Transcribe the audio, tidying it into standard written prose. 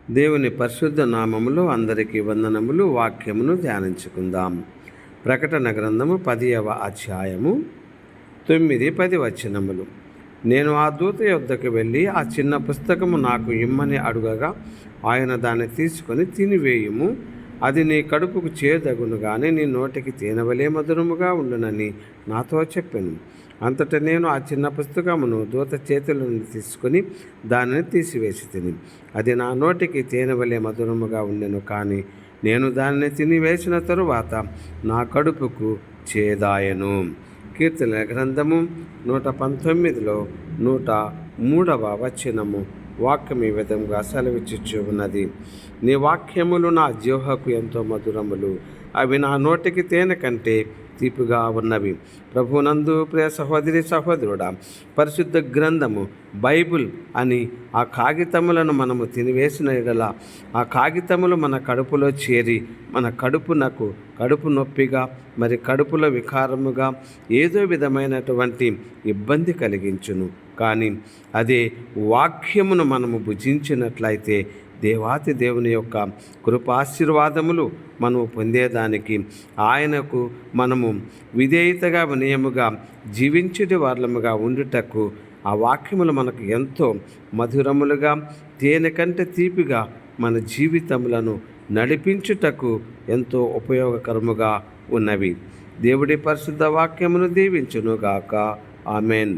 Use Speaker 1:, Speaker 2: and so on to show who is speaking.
Speaker 1: దేవుని పరిశుద్ధ నామములో అందరికీ వందనములు. వాక్యమును ధ్యానించుకుందాం. ప్రకటన గ్రంథము 10వ అధ్యాయము 9-10 వచనములు. నేను ఆ దూత యొద్దకు వెళ్ళి ఆ చిన్న పుస్తకము నాకు ఇమ్మని అడుగగా ఆయన దాన్ని తీసుకొని తినివేయుము, అది నీ కడుపుకు చేదగును గాని నీ నోటికి తేనెవలే మధురముగా ఉండునని నాతో చెప్పెను. అంతటా నేను ఆ చిన్న పుస్తకమును దూత చేతుల నుండి తీసుకుని దానిని తీసివేసి తిని, అది నా నోటికి తేనెవలే మధురముగా ఉండెను. కానీ నేను దానిని తినివేసిన తరువాత నా కడుపుకు చేదాయను. కీర్తనల గ్రంథము 119లో 103వ వచనము. వాక్యం ఈ విధంగా సెలవిచ్చుచు ఉన్నది. నీ వాక్యములు నా జిహ్వకు ఎంతో మధురములు, అవి నా నోటికి తేనె కంటే తీపిగా ఉన్నవి. ప్రభునందు ప్రియ సహోదరి సహోదరుడా, పరిశుద్ధ గ్రంథము బైబిల్ అని ఆ కాగితములను మనము తినివేసిన ఎడల ఆ కాగితములు మన కడుపులో చేరి మన కడుపు నొప్పిగా, మరి కడుపులో వికారముగా ఏదో విధమైనటువంటి ఇబ్బంది కలిగించును. కానీ అదే వాక్యమును మనము భుజించినట్లయితే దేవాతి దేవుని యొక్క కృపాశీర్వాదములు మనము పొందేదానికి, ఆయనకు మనము విధేయతగా వినయముగా జీవించేటి వాళ్ళముగా ఉండుటకు ఆ వాక్యములు మనకు ఎంతో మధురములుగా, తేనె కంటే తీపిగా మన జీవితములను నడిపించుటకు ఎంతో ఉపయోగకరముగా ఉన్నవి. దేవుడి పరిశుద్ధ వాక్యమును దీవించునుగాక. ఆమెన్.